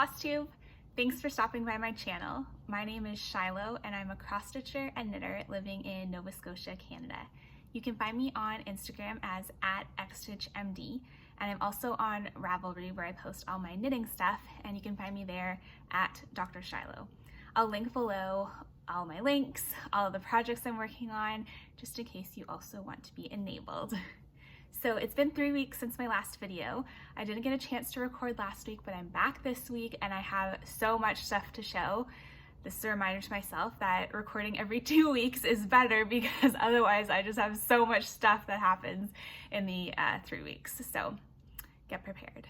Flosstube! Thanks for stopping by my channel. My name is Shiloh and I'm a cross-stitcher and knitter living in Nova Scotia, Canada. You can find me on Instagram as @Xstitchmd, and I'm also on Ravelry where I post all my knitting stuff, and you can find me there at Dr. Shiloh. I'll link below all my links, all of the projects I'm working on, just in case you also want to be enabled. So it's been 3 weeks since my last video. I didn't get a chance to record last week, but I'm back this week and I have so much stuff to show. This is a reminder to myself that recording every 2 weeks is better, because otherwise I just have so much stuff that happens in the 3 weeks. So get prepared.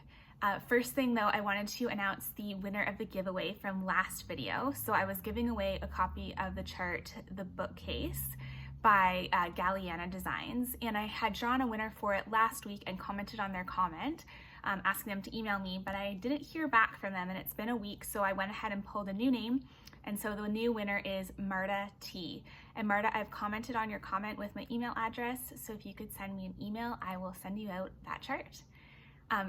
First thing though, I wanted to announce the winner of the giveaway from last video. So I was giving away a copy of the chart, The Bookcase, by Galliana Designs, and I had drawn a winner for it last week and commented on their comment, asking them to email me, but I didn't hear back from them and it's been a week, so I went ahead and pulled a new name, and so the new winner is Marta T. And Marta, I've commented on your comment with my email address, so if you could send me an email, I will send you out that chart.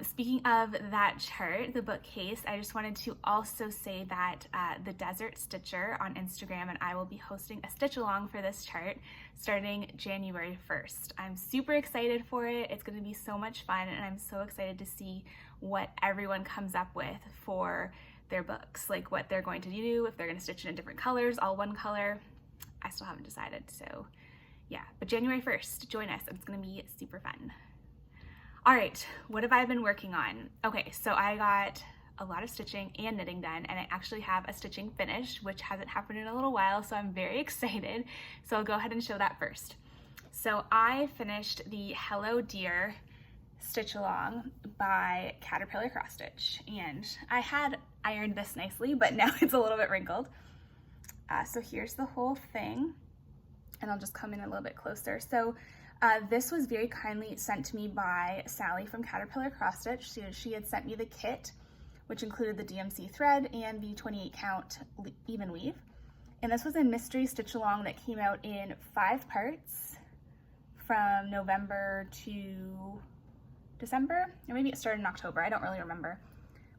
Speaking of that chart, the bookcase, I just wanted to also say that the Desert Stitcher on Instagram and I will be hosting a stitch along for this chart starting January 1st. I'm super excited for it. It's going to be so much fun, and I'm so excited to see what everyone comes up with for their books, like what they're going to do, if they're going to stitch in different colors, all one color. I still haven't decided, so yeah, but January 1st, join us. It's going to be super fun. All right, what have I been working on? Okay, so I got a lot of stitching and knitting done, and I actually have a stitching finished, which hasn't happened in a little while, so I'm very excited. So I'll go ahead and show that first. So I finished the Hello Dear stitch along by Caterpillar Cross Stitch, and I had ironed this nicely, but now it's a little bit wrinkled. So here's the whole thing, and I'll just come in a little bit closer. So this was very kindly sent to me by Sally from Caterpillar Cross Stitch. She had sent me the kit, which included the DMC thread and the 28 count even weave. And this was a mystery stitch along that came out in 5 parts from November to December, or maybe it started in October, I don't really remember.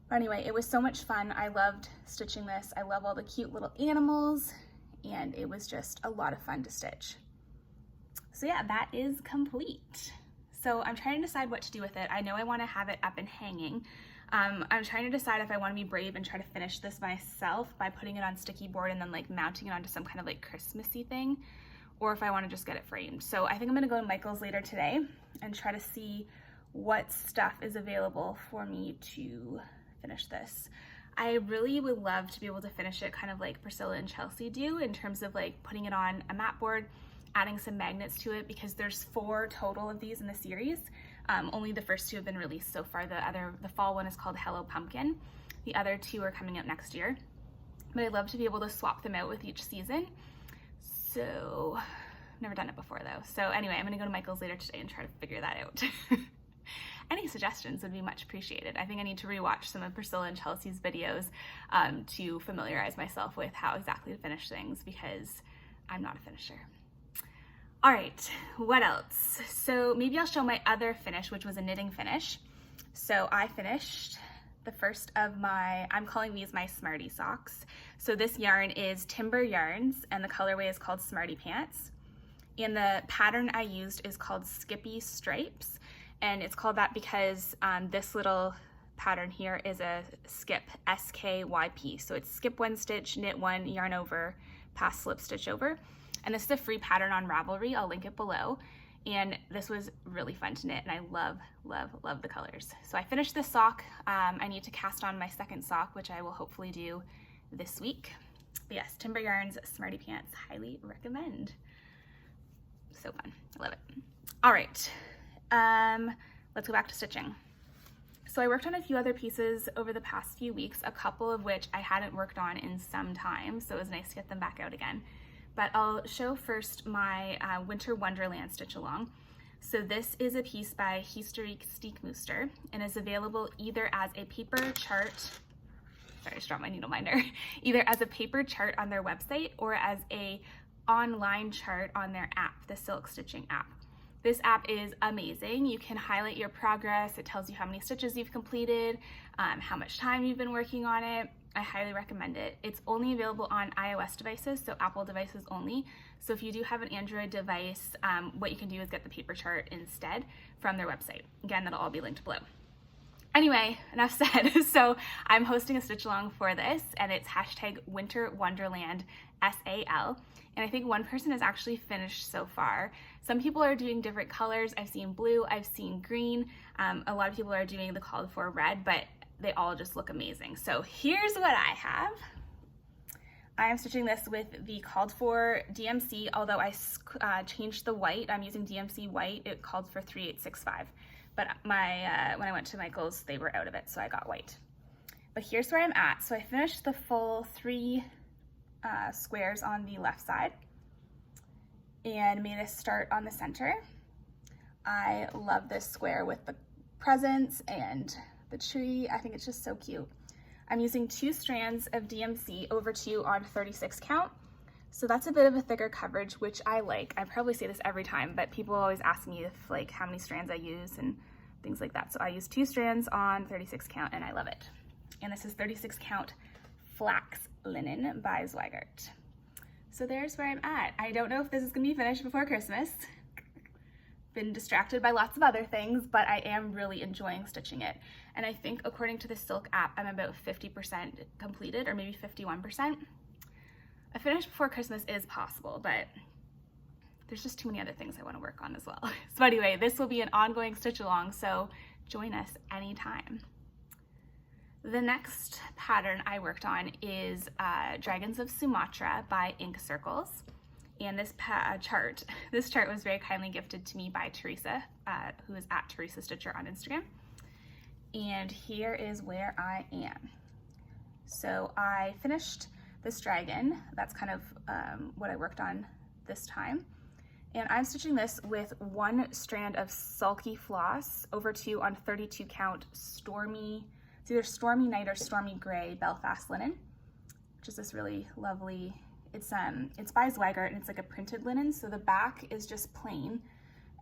But anyway, it was so much fun. I loved stitching this. I love all the cute little animals, and it was just a lot of fun to stitch. So yeah, that is complete. So I'm trying to decide what to do with it. I know I want to have it up and hanging. I'm trying to decide if I want to be brave and try to finish this myself by putting it on sticky board and then like mounting it onto some kind of like Christmassy thing, or if I want to just get it framed. So I think I'm going to go to Michael's later today and try to see what stuff is available for me to finish this. I really would love to be able to finish it kind of like Priscilla and Chelsea do, in terms of like putting it on a mat board, adding some magnets to it, because there's 4 total of these in the series. Only the first 2 have been released so far. The fall one is called Hello Pumpkin. The other 2 are coming out next year. But I'd love to be able to swap them out with each season. So, never done it before though. So anyway, I'm gonna go to Michael's later today and try to figure that out. Any suggestions would be much appreciated. I think I need to rewatch some of Priscilla and Chelsea's videos to familiarize myself with how exactly to finish things, because I'm not a finisher. All right, what else? So maybe I'll show my other finish, which was a knitting finish. So I finished the first of my, I'm calling these my Smarty socks. So this yarn is Timber Yarns, and the colorway is called Smarty Pants. And the pattern I used is called Skippy Stripes. And it's called that because this little pattern here is a skip, SKYP. So it's skip 1 stitch, knit 1, yarn over, pass slip stitch over. And this is a free pattern on Ravelry. I'll link it below. And this was really fun to knit, and I love, love, love the colors. So I finished this sock. I need to cast on my second sock, which I will hopefully do this week. But yes, Timber Yarns Smarty Pants, highly recommend. So fun, I love it. All right, let's go back to stitching. So I worked on a few other pieces over the past few weeks, a couple of which I hadn't worked on in some time, so it was nice to get them back out again. But I'll show first my Winter Wonderland stitch along. So this is a piece by Historique Stiekmuster and is available either as a paper chart, sorry, I just dropped my needle minder, either as a paper chart on their website or as a online chart on their app, the Silk Stitching app. This app is amazing. You can highlight your progress. It tells you how many stitches you've completed, how much time you've been working on it. I highly recommend it. It's only available on iOS devices, so Apple devices only. So if you do have an Android device, what you can do is get the paper chart instead from their website. Again, that'll all be linked below. Anyway, enough said. So I'm hosting a stitch along for this, and it's hashtag Winter Wonderland SAL. And I think one person has actually finished so far. Some people are doing different colors. I've seen blue, I've seen green. A lot of people are doing the called for red, but they all just look amazing. So here's what I have. I am stitching this with the called for DMC, although I changed the white. I'm using DMC white. It called for 3865. But when I went to Michael's, they were out of it, so I got white. But here's where I'm at. So I finished the full 3 squares on the left side and made a start on the center. I love this square with the presents and the tree. I think it's just so cute. I'm using 2 strands of DMC over 2 on 36 count. So that's a bit of a thicker coverage, which I like. I probably say this every time, but people always ask me if like how many strands I use and things like that. So I use 2 strands on 36 count and I love it. And this is 36 count flax linen by Zweigart. So there's where I'm at. I don't know if this is gonna be finished before Christmas. Been distracted by lots of other things, but I am really enjoying stitching it. And I think according to the Silk app, I'm about 50% completed, or maybe 51%. A finish before Christmas is possible, but there's just too many other things I want to work on as well. So anyway, this will be an ongoing stitch along, so join us anytime. The next pattern I worked on is Dragons of Sumatra by Ink Circles. And this chart was very kindly gifted to me by Teresa, who is at Teresa Stitcher on Instagram. And here is where I am. So I finished this dragon. That's kind of what I worked on this time. And I'm stitching this with 1 strand of sulky floss over 2 on 32 count stormy, it's either Stormy Night or Stormy Gray Belfast linen, which is this really lovely, it's by Zweigart and it's like a printed linen. So the back is just plain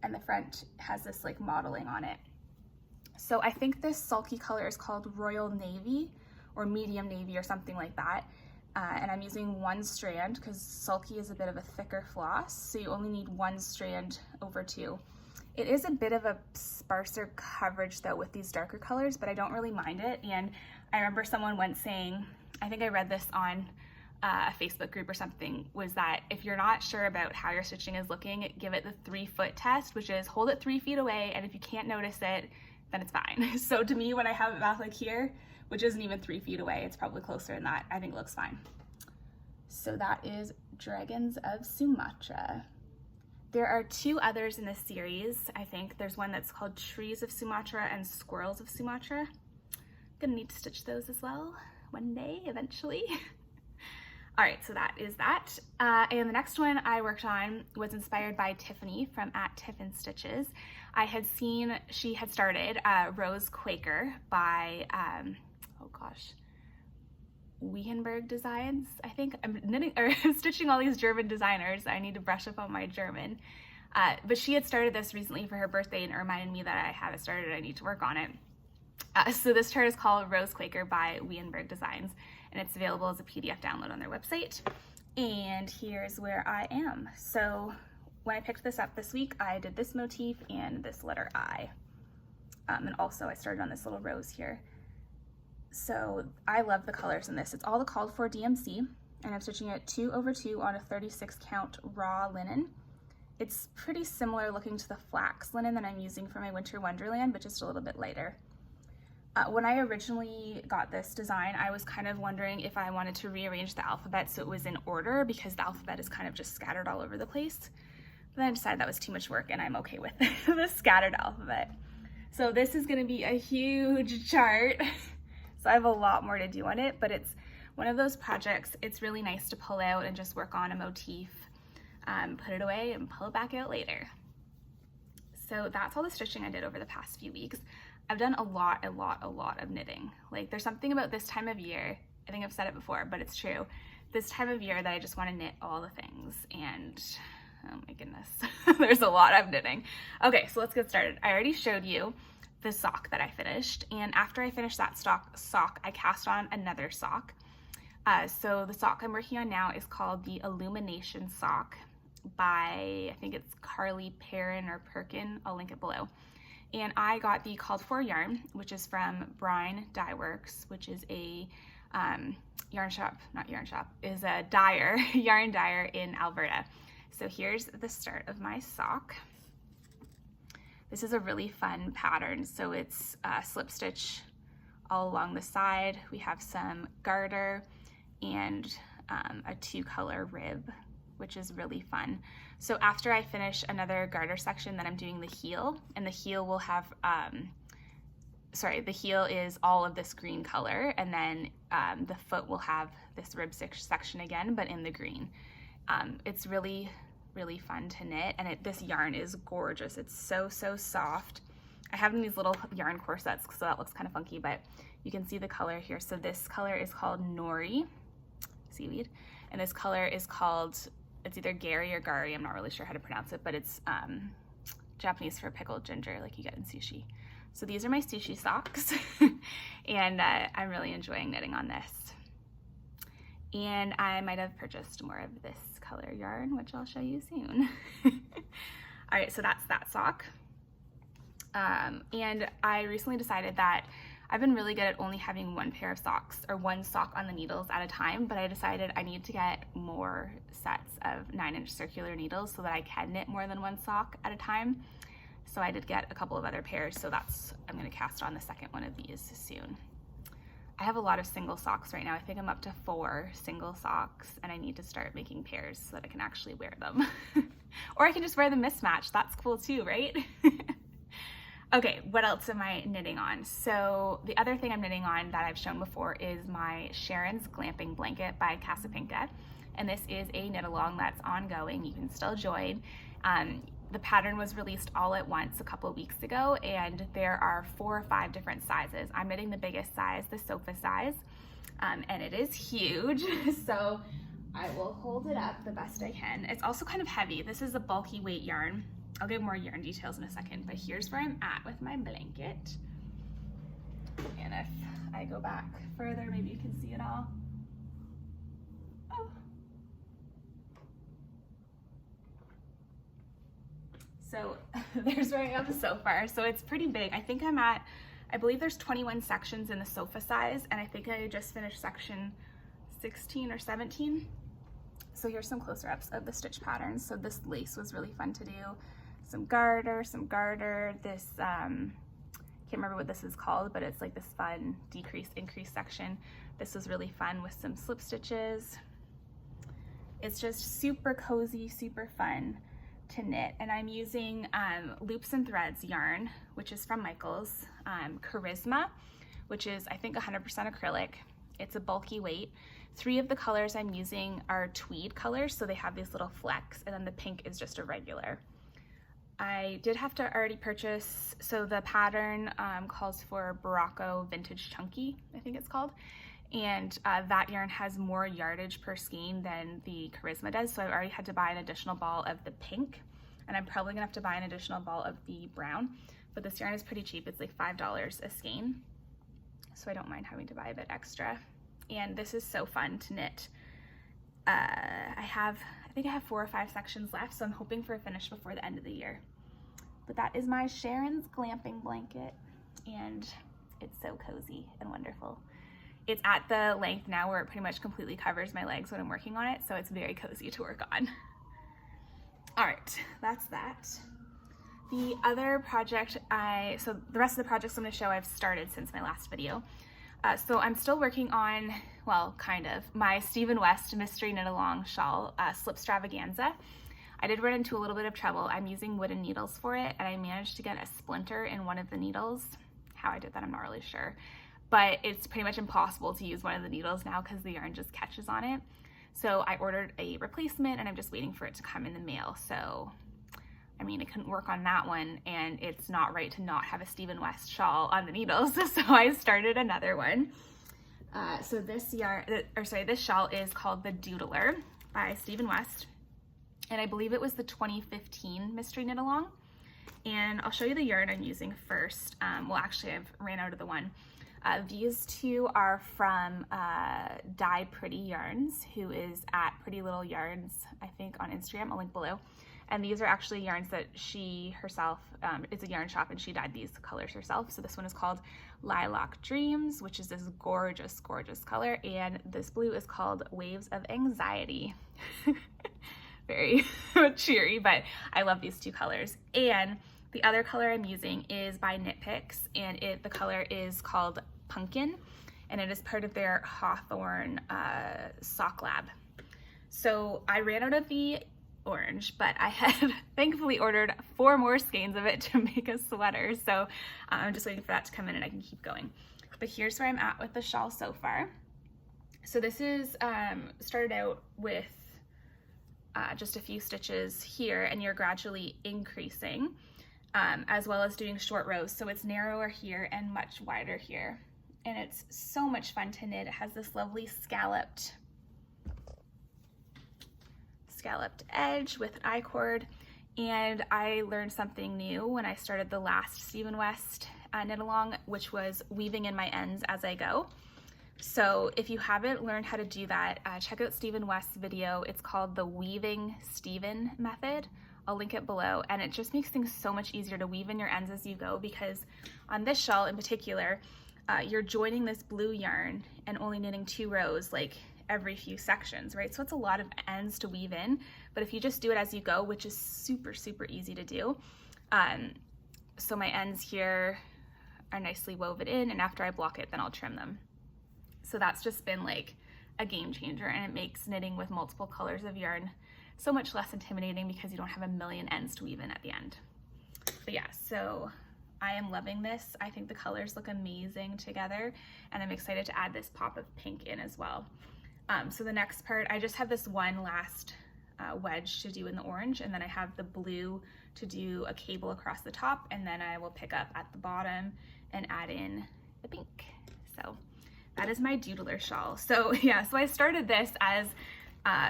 and the front has this like modeling on it. So I think this sulky color is called Royal Navy or Medium Navy or something like that. And I'm using 1 strand because sulky is a bit of a thicker floss, so you only need 1 strand over 2. It is a bit of a sparser coverage though with these darker colors, but I don't really mind it. And I remember someone once saying, I think I read this on a Facebook group or something, was that if you're not sure about how your stitching is looking, give it the 3-foot test, which is hold it 3 feet away, and if you can't notice it, then it's fine. So to me, when I have it back like here, which isn't even 3 feet away, it's probably closer than that, I think it looks fine. So that is Dragons of Sumatra. There are 2 others in this series, I think. There's one that's called Trees of Sumatra and Squirrels of Sumatra. I'm gonna need to stitch those as well one day, eventually. All right, so that is that. And the next one I worked on was inspired by Tiffany from @TiffinStitches. I had seen she had started Rose Quaker by, oh gosh, Wehenberg Designs, I think. I'm knitting or stitching all these German designers. I need to brush up on my German. But she had started this recently for her birthday and it reminded me that I haven't started, I need to work on it. So this chart is called Rose Quaker by Wehenberg Designs and it's available as a PDF download on their website. And here's where I am. So when I picked this up this week, I did this motif and this letter I. And also I started on this little rose here. So I love the colors in this. It's all the called for DMC and I'm stitching it 2 over 2 on a 36 count raw linen. It's pretty similar looking to the flax linen that I'm using for my Winter Wonderland, but just a little bit lighter. When I originally got this design, I was kind of wondering if I wanted to rearrange the alphabet so it was in order because the alphabet is kind of just scattered all over the place. But then I decided that was too much work and I'm okay with the scattered alphabet. So this is gonna be a huge chart. So I have a lot more to do on it, but it's one of those projects, it's really nice to pull out and just work on a motif, put it away and pull it back out later. So that's all the stitching I did over the past few weeks. I've done a lot of knitting. Like there's something about this time of year, I think I've said it before, but it's true. This time of year that I just want to knit all the things and Oh my goodness, there's a lot I'm knitting. Okay, so let's get started. I already showed you the sock that I finished, and after I finished that sock, I cast on another sock. So the sock I'm working on now is called the Illumination Sock by, I think it's Carly Perrin or Perkin. I'll link it below. And I got the called for yarn, which is from Brine Dye Works, which is a yarn shop, is a dyer, yarn dyer in Alberta. So here's the start of my sock. This is a really fun pattern. So it's slip stitch all along the side. We have some garter and a 2-color rib, which is really fun. So after I finish another garter section, then I'm doing the heel, and the heel will have, the heel is all of this green color, and then the foot will have this rib section again, but in the green. It's really, really fun to knit, and this yarn is gorgeous. It's so, so soft. I have these little yarn corsets, so that looks kind of funky, but you can see the color here. So this color is called Nori, seaweed, and this color is called, it's either Gary or Gari, I'm not really sure how to pronounce it, but it's Japanese for pickled ginger, like you get in sushi. So these are my sushi socks, and I'm really enjoying knitting on this. And I might have purchased more of this color yarn, which I'll show you soon. All right, so that's that sock. And I recently decided that I've been really good at only having one pair of socks or one sock on the needles at a time, but I decided I need to get more sets of 9-inch circular needles so that I can knit more than one sock at a time. So I did get a couple of other pairs, so I'm gonna cast on the second one of these soon. I have a lot of single socks right now. I think I'm up to 4 single socks, and I need to start making pairs so that I can actually wear them. Or I can just wear them mismatched. That's cool too, right? Okay, what else am I knitting on? So the other thing I'm knitting on that I've shown before is my Sharon's Glamping Blanket by Casapinka. And this is a knit along that's ongoing. You can still join. The pattern was released all at once a couple of weeks ago, and there are 4 or 5 different sizes. I'm knitting the biggest size, the sofa size, and it is huge. So I will hold it up the best I can. It's also kind of heavy. This is a bulky weight yarn. I'll give more yarn details in a second, but here's where I'm at with my blanket. And if I go back further, maybe you can see it all. Oh. So there's where I am so far. So it's pretty big. I think I believe there's 21 sections in the sofa size, and I think I just finished section 16 or 17. So here's some closer ups of the stitch patterns. So this lace was really fun to do. Some garter, this, can't remember what this is called, but it's like this fun decrease, increase section. This was really fun with some slip stitches. It's just super cozy, super fun to knit. And I'm using Loops and Threads yarn, which is from Michaels, Charisma, which is I think 100% acrylic. It's a bulky weight. 3 of the colors I'm using are tweed colors, so they have these little flecks, and then the pink is just a regular. I did have to already purchase, so the pattern calls for Barocco Vintage Chunky, I think it's called, and that yarn has more yardage per skein than the Charisma does, so I already had to buy an additional ball of the pink, and I'm probably gonna have to buy an additional ball of the brown, but this yarn is pretty cheap. It's like $5 a skein, so I don't mind having to buy a bit extra. And this is so fun to knit. I think I have 4 or 5 sections left, so I'm hoping for a finish before the end of the year. But that is my Sharon's Glamping Blanket, and it's so cozy and wonderful. It's at the length now where it pretty much completely covers my legs when I'm working on it, so it's very cozy to work on. All right, that's that. The other project so the rest of the projects I'm gonna show I've started since my last video. So I'm still working on, well, kind of, my Stephen West Mystery Knit Along Shawl Slipstravaganza. I did run into a little bit of trouble. I'm using wooden needles for it, and I managed to get a splinter in one of the needles. How I did that, I'm not really sure. But it's pretty much impossible to use one of the needles now because the yarn just catches on it. So I ordered a replacement, and I'm just waiting for it to come in the mail. So, I mean, it couldn't work on that one, and it's not right to not have a Stephen West shawl on the needles. So I started another one. So this shawl is called the Doodler by Stephen West. and I believe it was the 2015 Mystery Knit Along. And I'll show you the yarn I'm using first. Well, actually I've ran out of the one. These two are from Dye Pretty Yarns, who is at Pretty Little Yarns, I think, on Instagram. I'll link below. And these are actually yarns that she herself, it's a yarn shop, and she dyed these colors herself. So this one is called Lilac Dreams, which is this gorgeous, gorgeous color. And this blue is called Waves of Anxiety. Very cheery, but I love these two colors. And the other color I'm using is by Knit Picks, and the color is called Pumpkin, and it is part of their Hawthorne sock lab. So I ran out of the orange, but I had thankfully ordered 4 more skeins of it to make a sweater. So I'm just waiting for that to come in and I can keep going. But here's where I'm at with the shawl so far. So this is started out with just a few stitches here, and you're gradually increasing, as well as doing short rows. So it's narrower here and much wider here. And it's so much fun to knit. It has this lovely scalloped edge with an I-cord. And I learned something new when I started the last Stephen West knit along, which was weaving in my ends as I go. So if you haven't learned how to do that, check out Stephen West's video. It's called the Weaving Stephen Method. I'll link it below, and it just makes things so much easier to weave in your ends as you go, because on this shawl in particular, you're joining this blue yarn and only knitting 2 rows like every few sections, right? So it's a lot of ends to weave in, but if you just do it as you go, which is super, super easy to do. So my ends here are nicely woven in, and after I block it, then I'll trim them. So that's just been like a game changer, and it makes knitting with multiple colors of yarn so much less intimidating because you don't have a million ends to weave in at the end. But yeah, so I am loving this. I think the colors look amazing together, and I'm excited to add this pop of pink in as well. So the next part, I just have this one last wedge to do in the orange, and then I have the blue to do a cable across the top, and then I will pick up at the bottom and add in the pink. So that is my doodler shawl. So yeah, so I started this as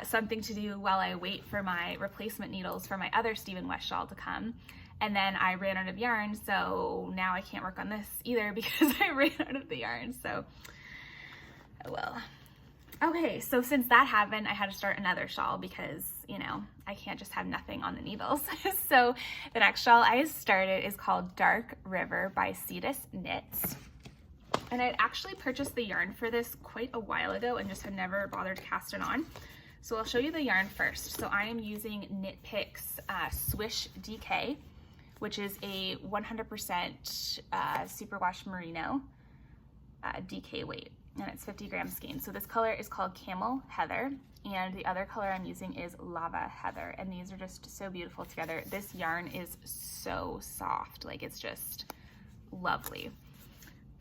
something to do while I wait for my replacement needles for my other Stephen West shawl to come. And then I ran out of yarn, so now I can't work on this either because I ran out of the yarn, so oh well. Okay, so since that happened, I had to start another shawl because, you know, I can't just have nothing on the needles. So the next shawl I started is called Dark River by Cetus Knits. And I'd actually purchased the yarn for this quite a while ago and just had never bothered to cast it on. So I'll show you the yarn first. So I am using Knit Picks Swish DK, which is a 100% superwash merino DK weight, and it's 50 gram skein. So this color is called Camel Heather, and the other color I'm using is Lava Heather, and these are just so beautiful together. This yarn is so soft, like it's just lovely.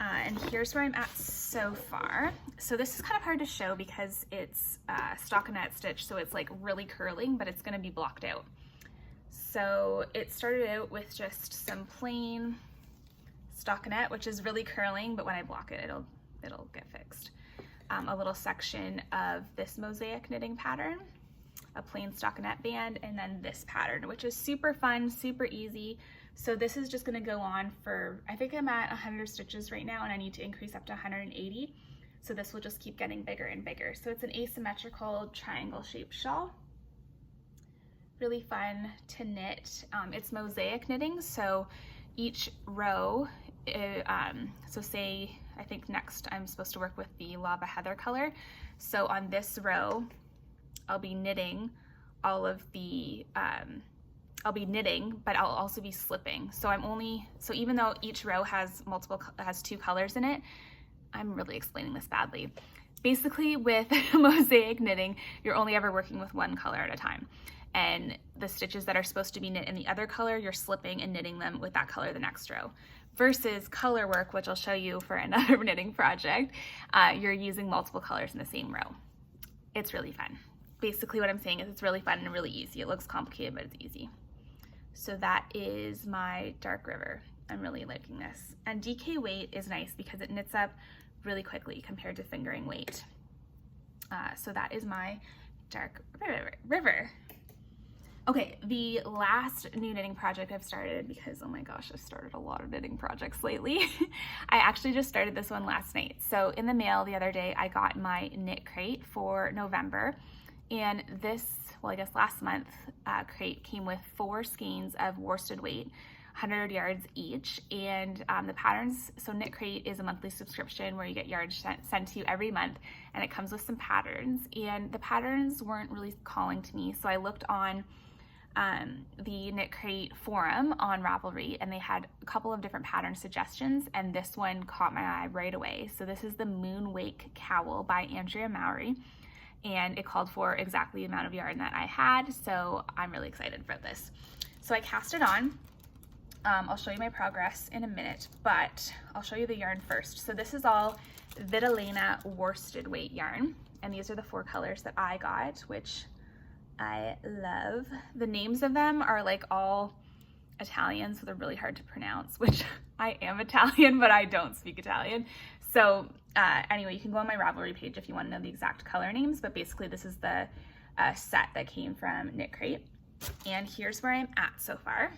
And here's where I'm at so far. So this is kind of hard to show because it's stockinette stitch, so it's like really curling, but it's gonna be blocked out. So it started out with just some plain stockinette, which is really curling, but when I block it, it'll get fixed. A little section of this mosaic knitting pattern, a plain stockinette band, and then this pattern, which is super fun, super easy. So this is just gonna go on for, I think I'm at 100 stitches right now, and I need to increase up to 180. So this will just keep getting bigger and bigger. So it's an asymmetrical triangle shaped shawl. Really fun to knit. It's mosaic knitting, so each row, so say, I think next I'm supposed to work with the Lava Heather color. So on this row, I'll be knitting all of the, I'll be knitting, but I'll also be slipping. So so even though each row has has 2 colors in it, I'm really explaining this badly. Basically with mosaic knitting, you're only ever working with 1 color at a time. And the stitches that are supposed to be knit in the other color, you're slipping and knitting them with that color the next row. Versus color work, which I'll show you for another knitting project, you're using multiple colors in the same row. It's really fun. Basically what I'm saying is it's really fun and really easy. It looks complicated, but it's easy. So that is my Dark River. I'm really liking this. And DK weight is nice because it knits up really quickly compared to fingering weight. So that is my Dark River. Okay, the last new knitting project I've started, because oh my gosh, I've started a lot of knitting projects lately. I actually just started this one last night. So in the mail the other day, I got my knit crate for November, and this, well, I guess last month, crate came with 4 skeins of worsted weight, 100 yards each, and the patterns, so Knit Crate is a monthly subscription where you get yards sent to you every month, and it comes with some patterns, and the patterns weren't really calling to me, so I looked on the Knit Crate forum on Ravelry, and they had a couple of different pattern suggestions, and this one caught my eye right away. So this is the Moonwake cowl by Andrea Mowry, and it called for exactly the amount of yarn that I had, so I'm really excited for this. So I cast it on. I'll show you my progress in a minute, but I'll show you the yarn first. So this is all Vitalena worsted weight yarn, and these are the 4 colors that I got, which I love. The names of them are like all Italian, so they're really hard to pronounce, which I am Italian, but I don't speak Italian. So anyway, you can go on my Ravelry page if you want to know the exact color names, but basically this is the set that came from Knit Crate. And here's where I'm at so far.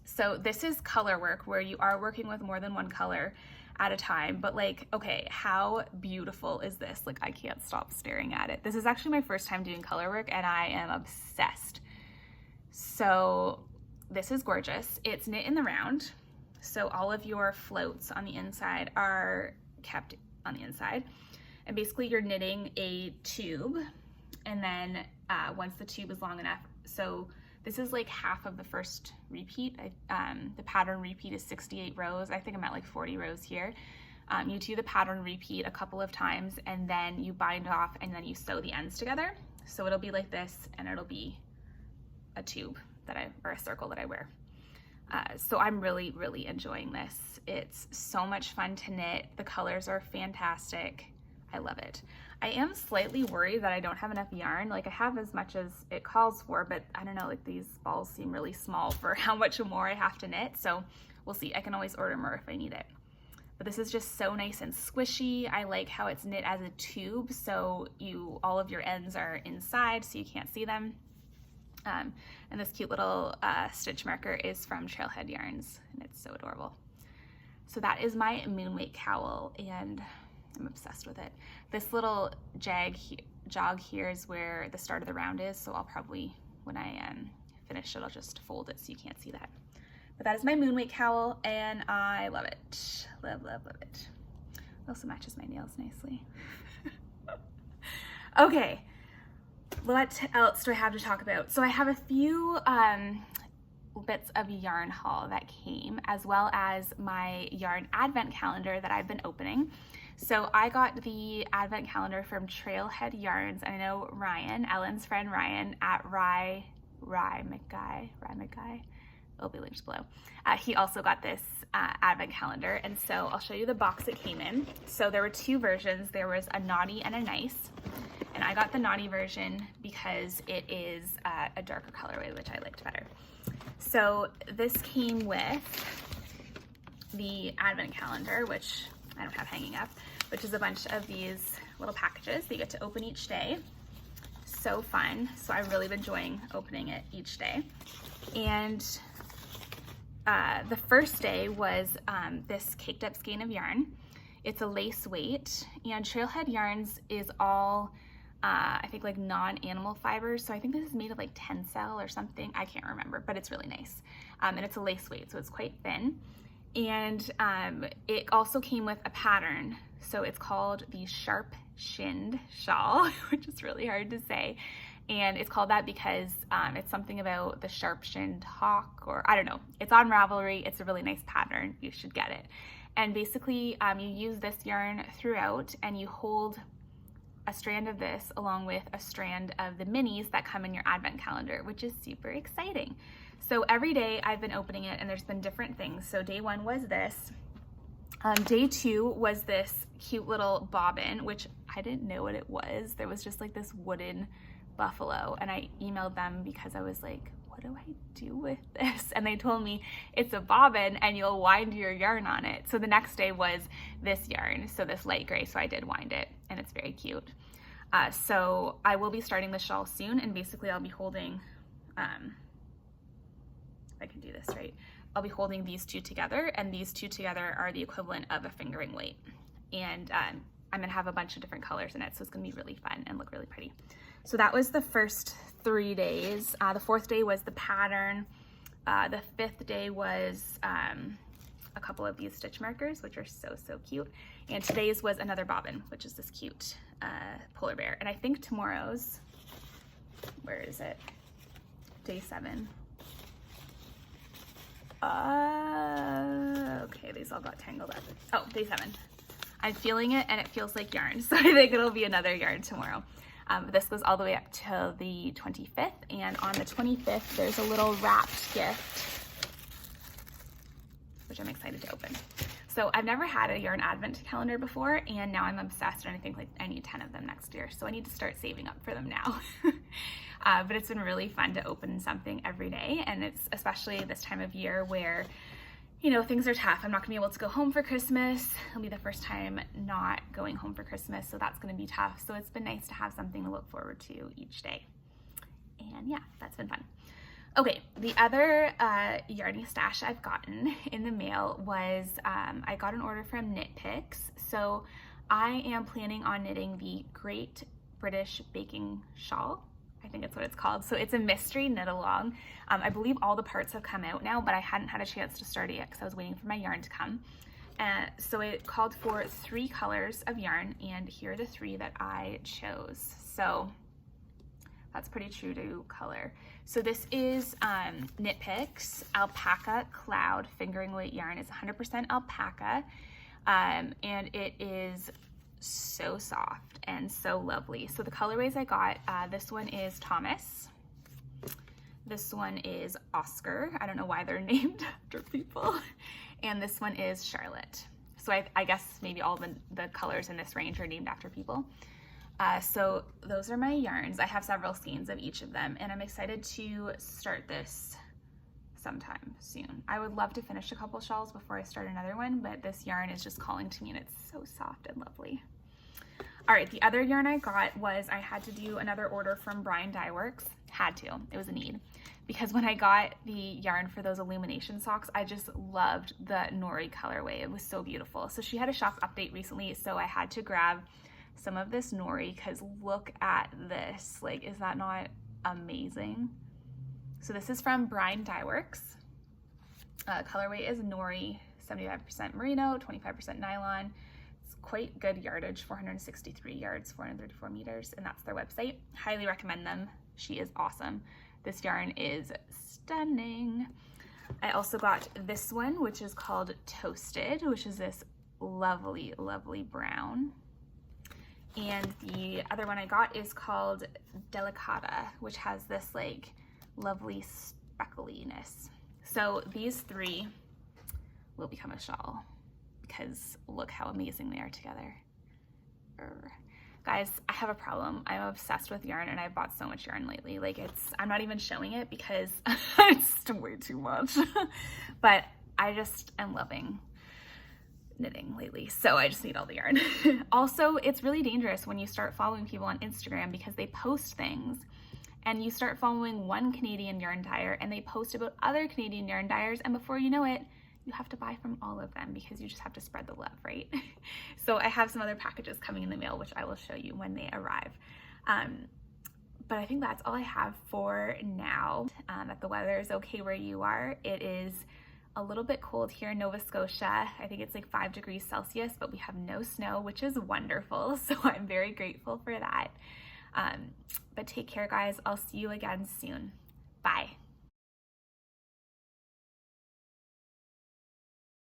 So this is color work where you are working with more than one color at a time, but like, okay, how beautiful is this? Like, I can't stop staring at it. This is actually my first time doing color work, and I am obsessed. So this is gorgeous. It's knit in the round, so all of your floats on the inside are kept on the inside, and basically you're knitting a tube, and then once the tube is long enough, so this is like half of the first repeat. The pattern repeat is 68 rows. I think I'm at like 40 rows here. You do the pattern repeat a couple of times, and then you bind off, and then you sew the ends together. So it'll be like this, and it'll be a tube or a circle that I wear. So I'm really, really enjoying this. It's so much fun to knit. The colors are fantastic. I love it. I am slightly worried that I don't have enough yarn. Like, I have as much as it calls for, but I don't know, like these balls seem really small for how much more I have to knit. So we'll see. I can always order more if I need it. But this is just so nice and squishy. I like how it's knit as a tube, so all of your ends are inside so you can't see them. And this cute little stitch marker is from Trailhead Yarns, and it's so adorable. So that is my Moonwake cowl, and I'm obsessed with it. This little jog here is where the start of the round is, so I'll probably, when I finish it, I'll just fold it so you can't see that. But that is my Moonwake cowl, and I love it. Love, love, love it. It also matches my nails nicely. Okay, what else do I have to talk about? So I have a few bits of yarn haul that came, as well as my yarn advent calendar that I've been opening. So I got the advent calendar from Trailhead Yarns, and I know Ryan, Ellen's friend Ryan at Rye McGuy, it'll be linked below. He also got this advent calendar, and so I'll show you the box it came in. So there were 2 versions. There was a naughty and a nice, and I got the naughty version because it is a darker colorway, which I liked better. So this came with the advent calendar, which I don't have hanging up, which is a bunch of these little packages that you get to open each day. So fun. So I've really been enjoying opening it each day. And the first day was this caked up skein of yarn. It's a lace weight, and Trailhead Yarns is all I think like non-animal fibers. So I think this is made of like Tencel or something. I can't remember, but it's really nice. And it's a lace weight, so it's quite thin. And it also came with a pattern. So it's called the Sharp Shinned Shawl, which is really hard to say. And it's called that because it's something about the sharp-shinned hawk, or I don't know. It's on Ravelry. It's a really nice pattern. You should get it. And basically you use this yarn throughout, and you hold a strand of this along with a strand of the minis that come in your advent calendar, which is super exciting. So every day I've been opening it, and there's been different things. So day 1 was this. Day 2 was this cute little bobbin, which I didn't know what it was. There was just like this wooden buffalo, and I emailed them because I was like, what do I do with this? And they told me it's a bobbin and you'll wind your yarn on it. So the next day was this yarn, so this light gray, so I did wind it, and it's very cute. So I will be starting the shawl soon, and basically I'll be holding I can do this right. I'll be holding these two together, and these two together are the equivalent of a fingering weight. And I'm gonna have a bunch of different colors in it, so it's gonna be really fun and look really pretty. So that was the first 3 days. The 4th day was the pattern. The 5th day was a couple of these stitch markers, which are so, so cute. And today's was another bobbin, which is this cute polar bear. And I think tomorrow's, where is it? Day 7. Okay, these all got tangled up. Oh, day 7. I'm feeling it, and it feels like yarn, so I think it'll be another yarn tomorrow. This goes all the way up till the 25th, and on the 25th, there's a little wrapped gift, which I'm excited to open. So I've never had a yarn advent calendar before, and now I'm obsessed, and I think like I need 10 of them next year, so I need to start saving up for them now. But it's been really fun to open something every day, and it's especially this time of year where, you know, things are tough. I'm not gonna be able to go home for Christmas. It'll be the first time not going home for Christmas, so that's gonna be tough. So it's been nice to have something to look forward to each day. And yeah, that's been fun. Okay, the other yarny stash I've gotten in the mail was, I got an order from Knit Picks. So I am planning on knitting the Great British Baking Shawl. I think it's what it's called. So it's a mystery knit along. I believe all the parts have come out now, but I hadn't had a chance to start it yet because I was waiting for my yarn to come. So it called for 3 colors of yarn, and here are the 3 that I chose. So that's pretty true to color. So this is Knit Picks Alpaca Cloud fingering weight yarn. It's 100% alpaca, and it is so soft and so lovely. So the colorways I got, this one is Thomas. This one is Oscar. I don't know why they're named after people. And this one is Charlotte. So I guess maybe all the colors in this range are named after people. So those are my yarns. I have several skeins of each of them, and I'm excited to start this sometime soon. I would love to finish a couple shawls before I start another one, but this yarn is just calling to me, and it's so soft and lovely. All right, the other yarn I got was I had to do another order from Brian Dye Works. Had to, it was a need. Because when I got the yarn for those illumination socks, I just loved the Nori colorway. It was so beautiful. So she had a shop update recently, so I had to grab some of this Nori, because look at this. Like, is that not amazing? So this is from Brian Dye Works. Colorway is Nori, 75% merino, 25% nylon. It's quite good yardage, 463 yards, 434 meters, and that's their website. Highly recommend them. She is awesome. This yarn is stunning. I also got this one, which is called Toasted, which is this lovely, lovely brown. And the other one I got is called Delicata, which has this like lovely speckliness. So these 3 will become a shawl, because look how amazing they are together. Guys, I have a problem. I'm obsessed with yarn, and I've bought so much yarn lately. Like, I'm not even showing it because it's way too much. But I just am loving knitting lately, so I just need all the yarn. Also, it's really dangerous when you start following people on Instagram, because they post things, and you start following one Canadian yarn dyer, and they post about other Canadian yarn dyers, and before you know it, you have to buy from all of them, because you just have to spread the love, right? So I have some other packages coming in the mail, which I will show you when they arrive. But I think that's all I have for now. If the weather is okay where you are, it is a little bit cold here in Nova Scotia. I think it's like 5 degrees Celsius, but we have no snow, which is wonderful. So I'm very grateful for that. But take care, guys. I'll see you again soon. Bye.